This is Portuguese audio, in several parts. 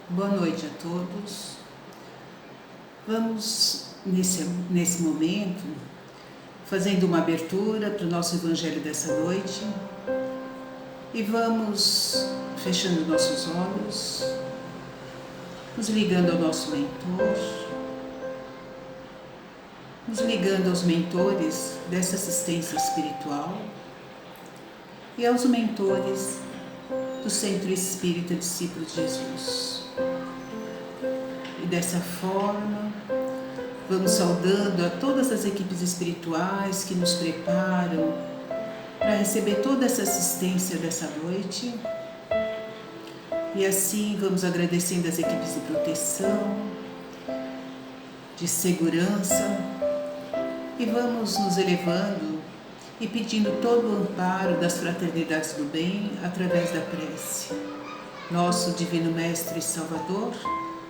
Boa noite a todos. Vamos, nesse momento, fazendo uma abertura para o nosso Evangelho dessa noite e vamos fechando nossos olhos, nos ligando ao nosso mentor, nos ligando aos mentores dessa assistência espiritual e aos mentores do Centro Espírita Discípulos de Jesus. E dessa forma, vamos saudando a todas as equipes espirituais que nos preparam para receber toda essa assistência dessa noite. E assim vamos agradecendo as equipes de proteção, de segurança, e vamos nos elevando e pedindo todo o amparo das fraternidades do bem através da prece. Nosso Divino Mestre e Salvador,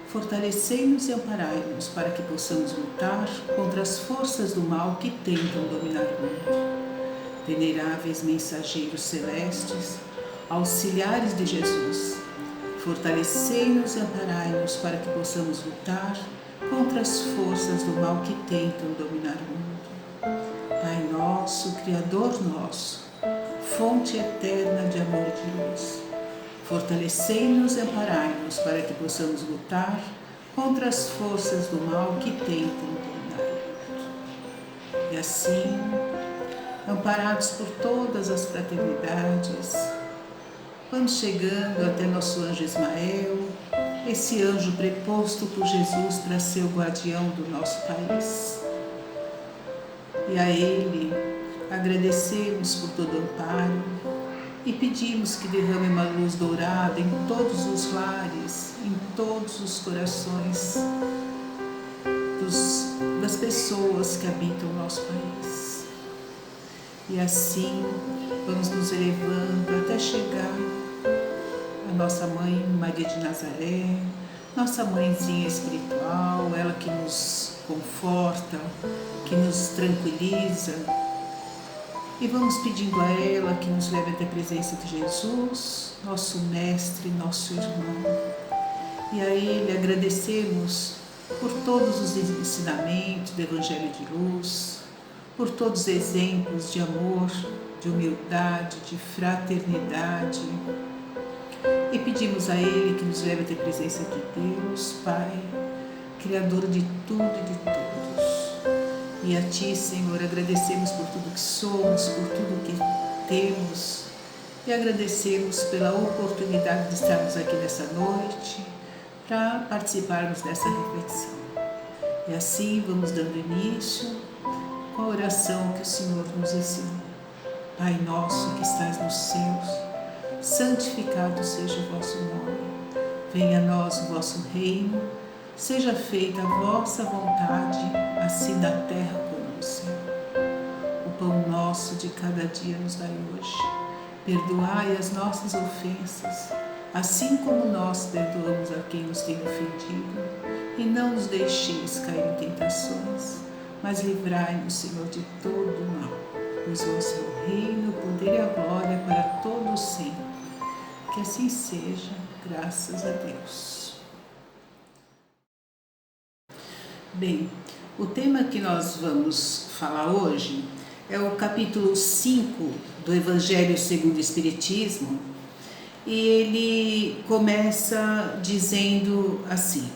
fortalecei-nos e amparai-nos para que possamos lutar contra as forças do mal que tentam dominar o mundo. Veneráveis mensageiros celestes, auxiliares de Jesus, fortalecei-nos e amparai-nos para que possamos lutar contra as forças do mal que tentam dominar o mundo. Pai nosso, Criador nosso, fonte eterna de amor e de luz, fortalecei-nos e amparai-nos para que possamos lutar contra as forças do mal que tentam dominar o mundo. E assim, amparados por todas as fraternidades, vamos chegando até nosso anjo Ismael, esse anjo preposto por Jesus para ser o guardião do nosso país. E a ele agradecemos por todo o amparo e pedimos que derrame uma luz dourada em todos os lares, em todos os corações das pessoas que habitam o nosso país. E assim vamos nos elevando até chegar a nossa Mãe Maria de Nazaré, nossa mãezinha espiritual, ela que nos conforta, que nos tranquiliza. E vamos pedindo a ela que nos leve até a presença de Jesus, nosso mestre, nosso irmão. E a ele agradecemos por todos os ensinamentos do Evangelho de Luz, por todos os exemplos de amor, de humildade, de fraternidade. E pedimos a ele que nos leve até a presença de Deus, Pai, Criador de tudo e de todos. E a Ti, Senhor, agradecemos por tudo que somos, por tudo que temos, e agradecemos pela oportunidade de estarmos aqui nessa noite para participarmos dessa reflexão. E assim vamos dando início com a oração que o Senhor nos ensinou. Pai nosso que estás nos céus, santificado seja o vosso nome. Venha a nós o vosso reino, seja feita a vossa vontade, assim na terra como no céu. O pão nosso de cada dia nos dai hoje. Perdoai as nossas ofensas, assim como nós perdoamos a quem nos tem ofendido. E não nos deixeis cair em tentações, mas livrai-nos, Senhor, de todo o mal. Pois vosso é o reino, o poder e a glória para todos sempre. Que assim seja, graças a Deus. Bem, o tema que nós vamos falar hoje é o capítulo 5 do Evangelho segundo o Espiritismo, e ele começa dizendo assim: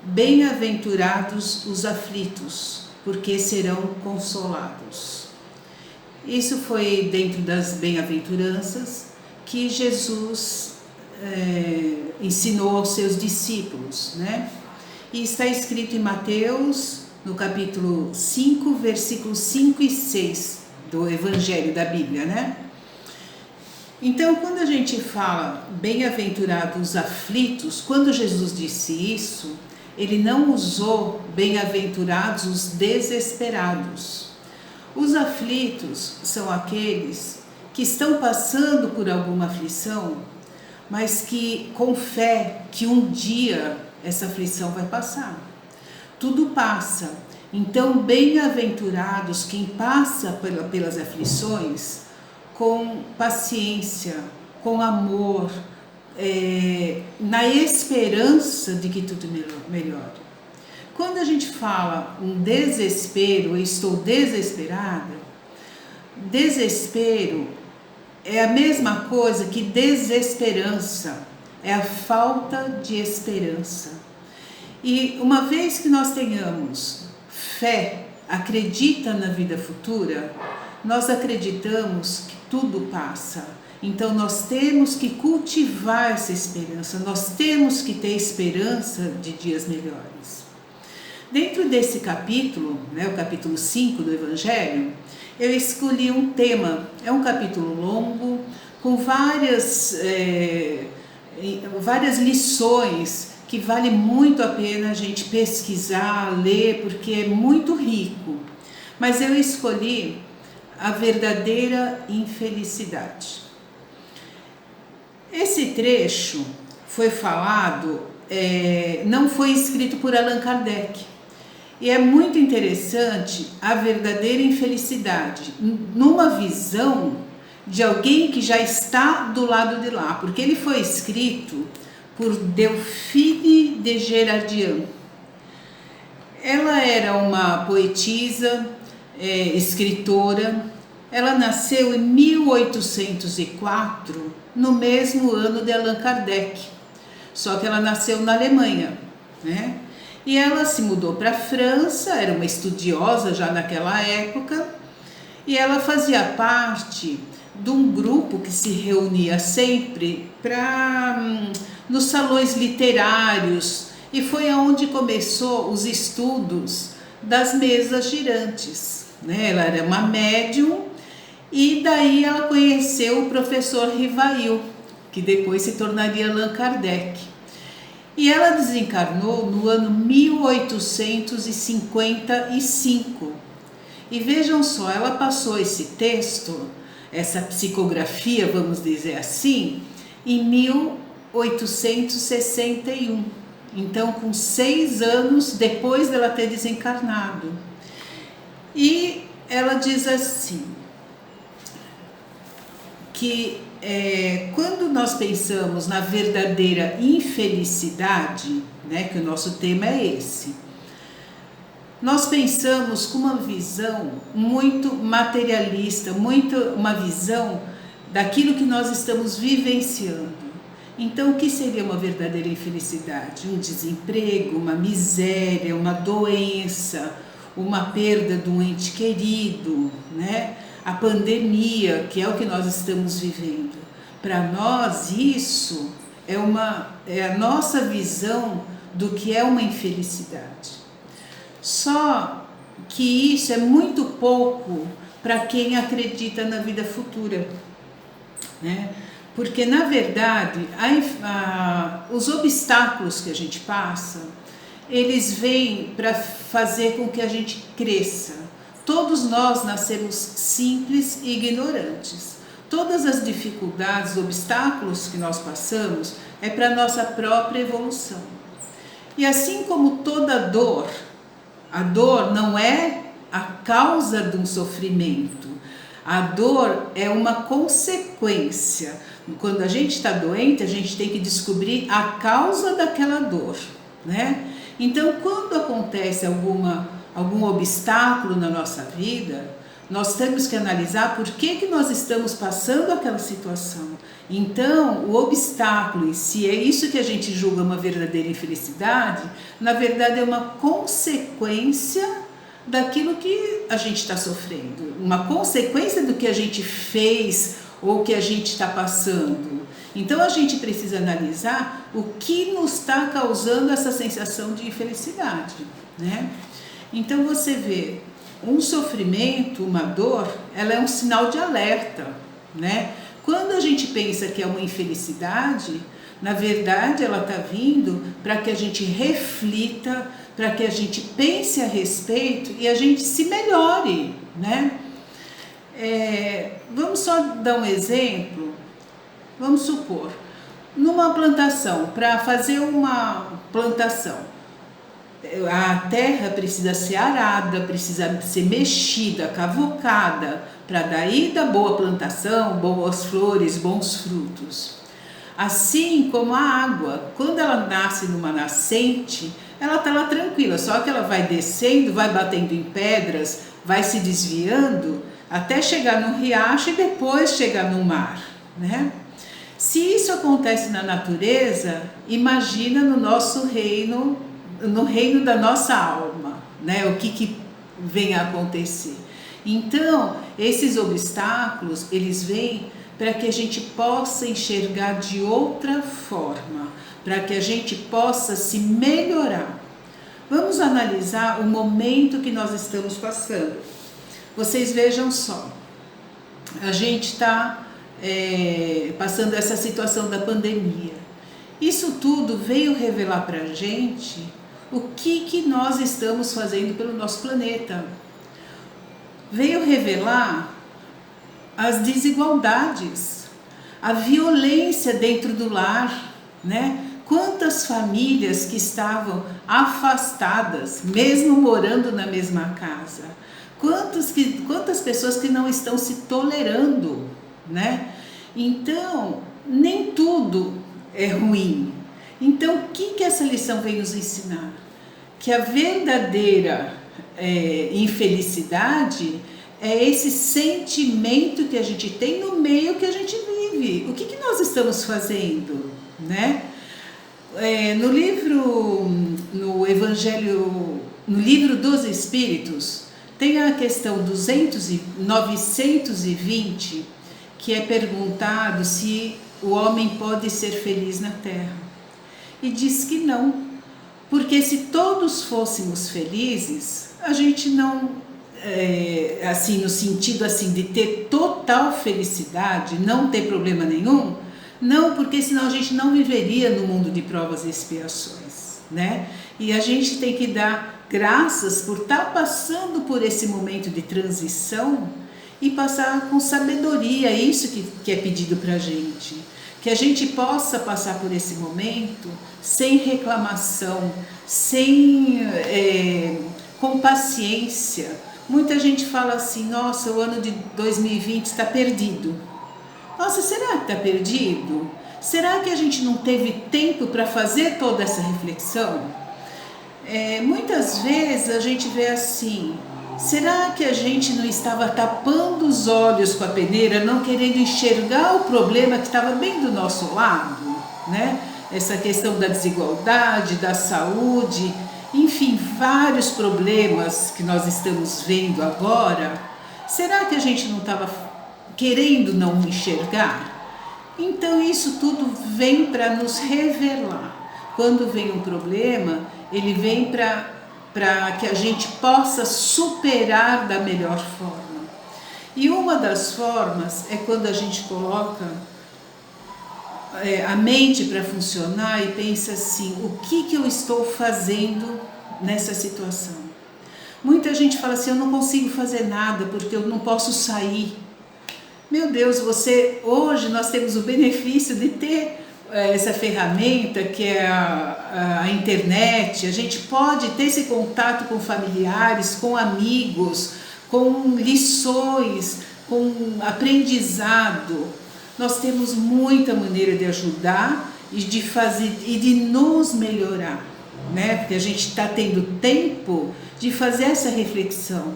Bem-aventurados os aflitos, porque serão consolados. Isso foi dentro das bem-aventuranças que Jesus ensinou aos seus discípulos, né? E está escrito em Mateus, no capítulo 5, versículos 5 e 6 do Evangelho da Bíblia, né? Então, quando a gente fala bem-aventurados os aflitos, quando Jesus disse isso, ele não usou bem-aventurados os desesperados. Os aflitos são aqueles que estão passando por alguma aflição, mas que com fé que um dia essa aflição vai passar. Tudo passa. Então, bem-aventurados quem passa pelas aflições com paciência, com amor, na esperança de que tudo melhore. Quando a gente fala um desespero, eu estou desesperada, desespero é a mesma coisa que desesperança, é a falta de esperança. E uma vez que nós tenhamos fé, acredita na vida futura, nós acreditamos que tudo passa. Então nós temos que cultivar essa esperança, nós temos que ter esperança de dias melhores. Dentro desse capítulo, o capítulo 5 do Evangelho, eu escolhi um tema. É um capítulo longo, com várias lições que vale muito a pena a gente pesquisar, ler, porque é muito rico. Mas eu escolhi a verdadeira infelicidade. Esse trecho foi falado, não foi escrito por Allan Kardec. E é muito interessante a verdadeira infelicidade, numa visão de alguém que já está do lado de lá, porque ele foi escrito por Delphine de Girardin. Ela era uma poetisa, escritora. Ela nasceu em 1804, no mesmo ano de Allan Kardec, só que ela nasceu na Alemanha, né? E ela se mudou para a França, era uma estudiosa já naquela época, e ela fazia parte de um grupo que se reunia sempre nos salões literários, e foi aonde começou os estudos das mesas girantes, né? Ela era uma médium, e daí ela conheceu o professor Rivail, que depois se tornaria Allan Kardec. E ela desencarnou no ano 1855. E vejam só, ela passou esse texto, essa psicografia, vamos dizer assim, em 1861. Então, com 6 anos depois dela ter desencarnado. E ela diz assim, que quando nós pensamos na verdadeira infelicidade, né, que o nosso tema é esse, nós pensamos com uma visão muito materialista, uma visão daquilo que nós estamos vivenciando. Então, o que seria uma verdadeira infelicidade? Um desemprego, uma miséria, uma doença, uma perda de um ente querido, né? A pandemia, que é o que nós estamos vivendo. Para nós, isso é a nossa visão do que é uma infelicidade. Só que isso é muito pouco para quem acredita na vida futura, né? Porque, na verdade, os obstáculos que a gente passa, eles vêm para fazer com que a gente cresça. Todos nós nascemos simples e ignorantes. Todas as dificuldades, obstáculos que nós passamos é para a nossa própria evolução. E assim como toda dor, a dor não é a causa de um sofrimento. A dor é uma consequência. Quando a gente está doente, a gente tem que descobrir a causa daquela dor, né? Então, quando acontece algum obstáculo na nossa vida, nós temos que analisar por que nós estamos passando aquela situação. Então, o obstáculo em si, é isso que a gente julga uma verdadeira infelicidade, na verdade é uma consequência daquilo que a gente está sofrendo, uma consequência do que a gente fez ou que a gente está passando. Então a gente precisa analisar o que nos está causando essa sensação de infelicidade, né? Então você vê, um sofrimento, uma dor, ela é um sinal de alerta, né? Quando a gente pensa que é uma infelicidade, na verdade ela está vindo para que a gente reflita, para que a gente pense a respeito e a gente se melhore, né? Vamos só dar um exemplo. Vamos supor, numa plantação, para fazer uma plantação, a terra precisa ser arada, precisa ser mexida, cavocada, para daí dar boa plantação, boas flores, bons frutos. Assim como a água, quando ela nasce numa nascente, ela está lá tranquila, só que ela vai descendo, vai batendo em pedras, vai se desviando até chegar no riacho e depois chegar no mar, né? Se isso acontece na natureza, imagina no nosso reino, no reino da nossa alma, né? O que vem a acontecer. Então, esses obstáculos, eles vêm para que a gente possa enxergar de outra forma, para que a gente possa se melhorar. Vamos analisar o momento que nós estamos passando. Vocês vejam só, a gente está passando essa situação da pandemia. Isso tudo veio revelar para a gente o que nós estamos fazendo pelo nosso planeta. Veio revelar as desigualdades, a violência dentro do lar, né? Quantas famílias que estavam afastadas, mesmo morando na mesma casa, quantas pessoas que não estão se tolerando, né? Então, nem tudo é ruim. Então, o que essa lição vem nos ensinar? Que a verdadeira infelicidade é esse sentimento que a gente tem no meio que a gente vive. O que nós estamos fazendo, né? No livro, no Evangelho, no livro dos Espíritos, tem a questão 920, que é perguntado se o homem pode ser feliz na Terra. E diz que não, porque se todos fôssemos felizes, a gente não, assim, no sentido assim, de ter total felicidade, não ter problema nenhum, não, porque senão a gente não viveria no mundo de provas e expiações, né? E a gente tem que dar graças por estar passando por esse momento de transição e passar com sabedoria, isso que é pedido para a gente. Que a gente possa passar por esse momento sem reclamação, com paciência. Muita gente fala assim, nossa, o ano de 2020 está perdido. Nossa, será que está perdido? Será que a gente não teve tempo para fazer toda essa reflexão? Muitas vezes a gente vê assim, será que a gente não estava tapando os olhos com a peneira, não querendo enxergar o problema que estava bem do nosso lado, né? Essa questão da desigualdade, da saúde, enfim, vários problemas que nós estamos vendo agora. Será que a gente não estava querendo não enxergar? Então isso tudo vem para nos revelar. Quando vem um problema, ele vem para que a gente possa superar da melhor forma. E uma das formas é quando a gente coloca a mente para funcionar e pensa assim, o que eu estou fazendo nessa situação? Muita gente fala assim, eu não consigo fazer nada porque eu não posso sair. Meu Deus, hoje nós temos o benefício de ter essa ferramenta que é a internet. A gente pode ter esse contato com familiares, com amigos, com lições, com aprendizado. Nós temos muita maneira de ajudar e de fazer e de nos melhorar, né? Porque a gente está tendo tempo de fazer essa reflexão.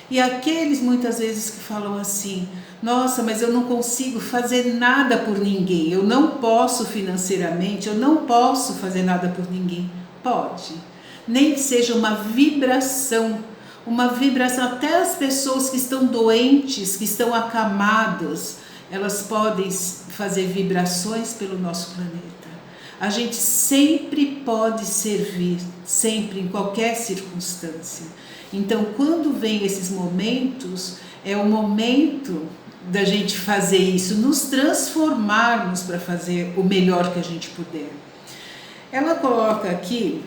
E aqueles muitas vezes que falam assim, nossa, mas eu não consigo fazer nada por ninguém, eu não posso financeiramente, eu não posso fazer nada por ninguém. Pode, nem que seja uma vibração, até as pessoas que estão doentes, que estão acamadas, elas podem fazer vibrações pelo nosso planeta. A gente sempre pode servir, sempre, em qualquer circunstância. Então, quando vem esses momentos, é o momento da gente fazer isso, nos transformarmos para fazer o melhor que a gente puder. Ela coloca aqui,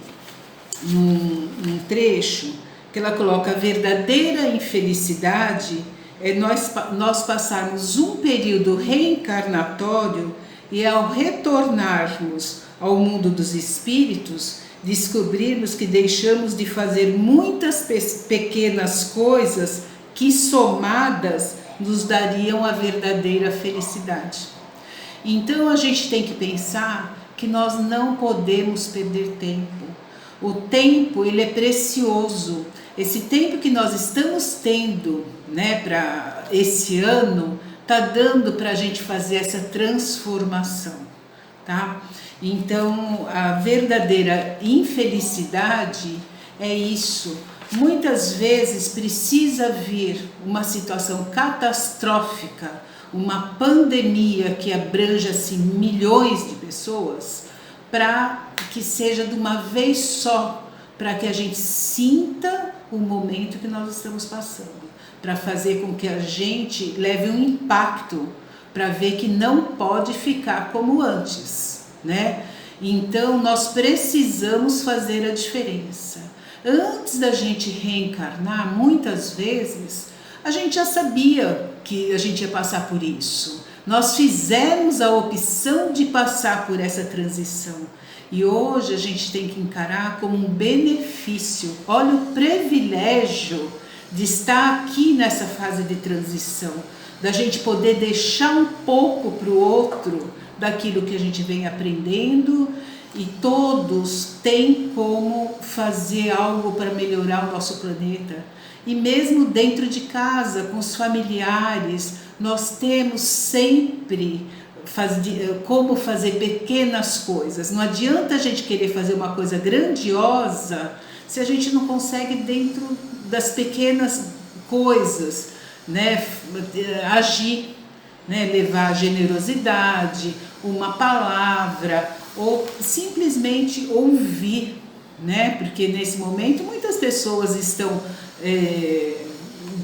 num trecho, que ela coloca a verdadeira infelicidade é nós passarmos um período reencarnatório e ao retornarmos ao mundo dos espíritos, descobrirmos que deixamos de fazer muitas pequenas coisas que somadas nos dariam a verdadeira felicidade. Então a gente tem que pensar que nós não podemos perder tempo. O tempo, ele é precioso. Esse tempo que nós estamos tendo, né, para esse ano, tá dando para a gente fazer essa transformação, tá? Então, a verdadeira infelicidade é isso. Muitas vezes precisa vir uma situação catastrófica, uma pandemia que abranja assim, milhões de pessoas, para que seja de uma vez só, para que a gente sinta o momento que nós estamos passando, para fazer com que a gente leve um impacto, para ver que não pode ficar como antes, né? Então nós precisamos fazer a diferença. Antes da gente reencarnar, muitas vezes, a gente já sabia que a gente ia passar por isso. Nós fizemos a opção de passar por essa transição. E hoje a gente tem que encarar como um benefício. Olha o privilégio de estar aqui nessa fase de transição, da gente poder deixar um pouco para o outro daquilo que a gente vem aprendendo, e todos têm como fazer algo para melhorar o nosso planeta. E mesmo dentro de casa, com os familiares, nós temos sempre como fazer pequenas coisas. Não adianta a gente querer fazer uma coisa grandiosa se a gente não consegue dentro das pequenas coisas, né, agir, né, levar generosidade, uma palavra, ou simplesmente ouvir, né? Porque nesse momento muitas pessoas estão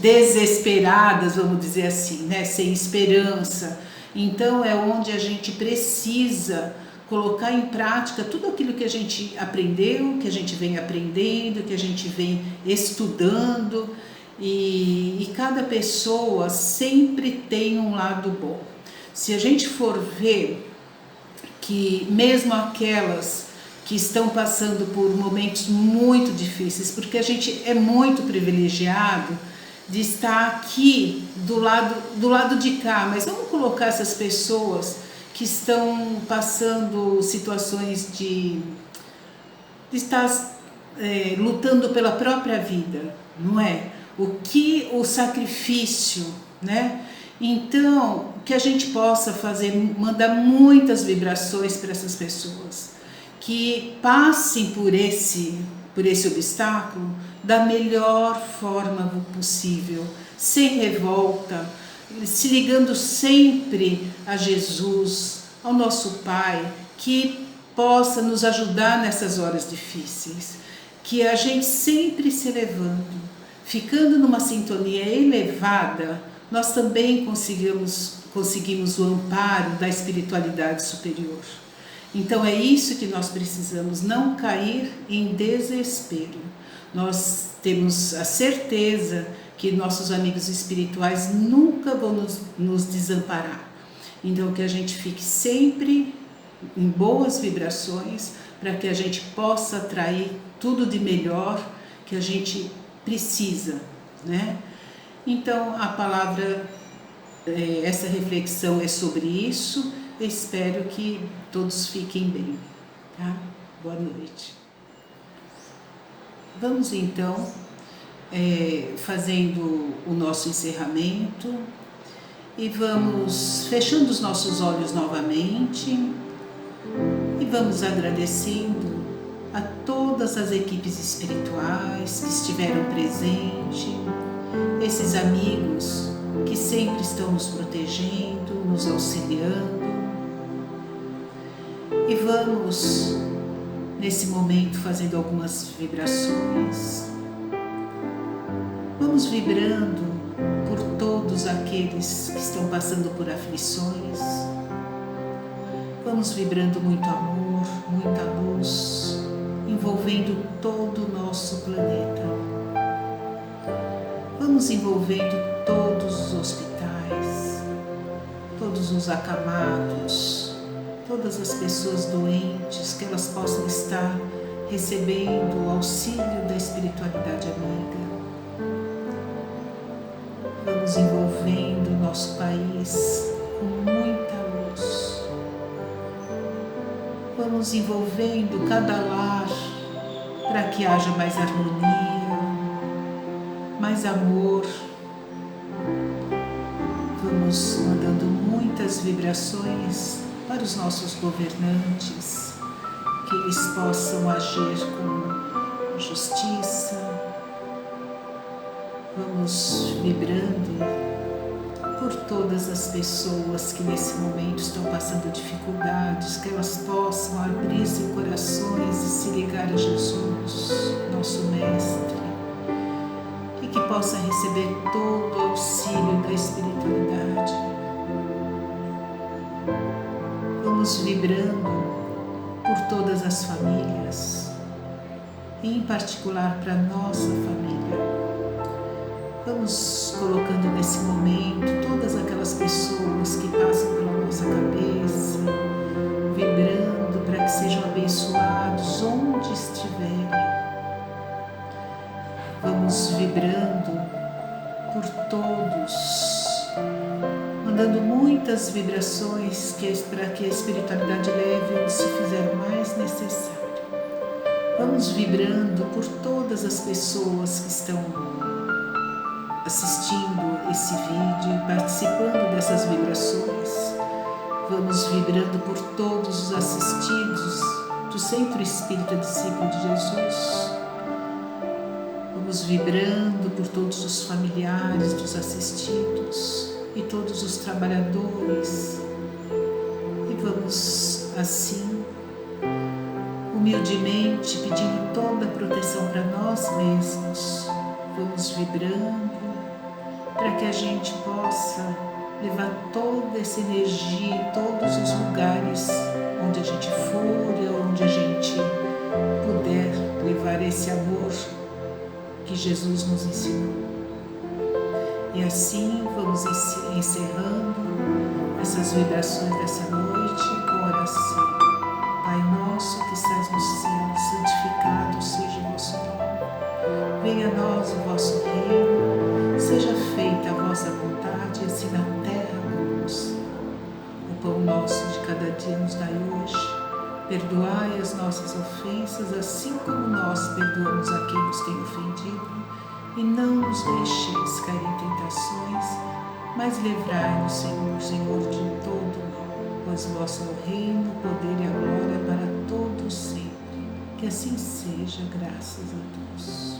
desesperadas, vamos dizer assim, né? Sem esperança. Então é onde a gente precisa colocar em prática tudo aquilo que a gente aprendeu, que a gente vem aprendendo, que a gente vem estudando, e cada pessoa sempre tem um lado bom. Se a gente for ver que mesmo aquelas que estão passando por momentos muito difíceis, porque a gente é muito privilegiado de estar aqui do lado de cá, mas vamos colocar essas pessoas que estão passando situações de estar lutando pela própria vida, não é? O sacrifício, né? Então, que a gente possa fazer, mandar muitas vibrações para essas pessoas, que passem por esse obstáculo da melhor forma possível, sem revolta, se ligando sempre a Jesus, ao nosso Pai, que possa nos ajudar nessas horas difíceis, que a gente sempre se elevando, ficando numa sintonia elevada, nós também conseguimos o amparo da espiritualidade superior. Então é isso que nós precisamos, não cair em desespero. Nós temos a certeza que nossos amigos espirituais nunca vão nos desamparar. Então que a gente fique sempre em boas vibrações, para que a gente possa atrair tudo de melhor que a gente precisa, né? Então a palavra, essa reflexão é sobre isso. Eu espero que todos fiquem bem, tá? Boa noite. Vamos então fazendo o nosso encerramento e vamos fechando os nossos olhos novamente e vamos agradecendo a todas as equipes espirituais que estiveram presentes, esses amigos que sempre estão nos protegendo, nos auxiliando. E vamos, nesse momento, fazendo algumas vibrações. Vamos vibrando por todos aqueles que estão passando por aflições. Vamos vibrando muito amor, muita luz, envolvendo todo o nosso planeta. Vamos envolvendo todos os hospitais, todos os acamados, todas as pessoas doentes, que elas possam estar recebendo o auxílio da espiritualidade amiga. Vamos envolvendo o nosso país com muita luz, Vamos envolvendo cada lar para que haja mais harmonia, mais amor. Vamos mandando muitas vibrações para os nossos governantes, que eles possam agir com justiça. Vamos vibrando por todas as pessoas que nesse momento estão passando dificuldades, que elas possam abrir seus corações e se ligar a Jesus, nosso Mestre, e que possa receber todo o auxílio da espiritualidade. Vamos vibrando por todas as famílias, em particular para a nossa família. Vamos colocando nesse momento todas aquelas pessoas que passam pela nossa cabeça, vibrando para que sejam abençoados onde estiverem. Vamos vibrando por todos, mandando muitas vibrações para que a espiritualidade leve onde se fizer mais necessário. Vamos vibrando por todas as pessoas que estão assistindo esse vídeo e participando dessas vibrações. Vamos vibrando por todos os assistidos do Centro Espírita Discípulo de Jesus. Vamos vibrando por todos os familiares dos assistidos e todos os trabalhadores. E vamos assim, humildemente, pedindo toda a proteção para nós mesmos. Vamos vibrando para que a gente possa levar toda essa energia em todos os lugares onde a gente for e onde a gente puder levar esse amor que Jesus nos ensinou. E assim vamos encerrando essas vibrações dessa noite com oração. Pai nosso que estás no céu, santificado seja o vosso nome. Venha a nós o vosso reino, seja feita a vossa vontade, assim na terra como no céu. O pão nosso de cada dia nos dai hoje. Perdoai as nossas ofensas, assim como nós perdoamos a quem nos tem ofendido. E não nos deixeis cair em tentações, mas livrai-nos, Senhor, de todo mal. Pois vosso é o reino, o poder e a glória para todos sempre. Que assim seja, graças a Deus.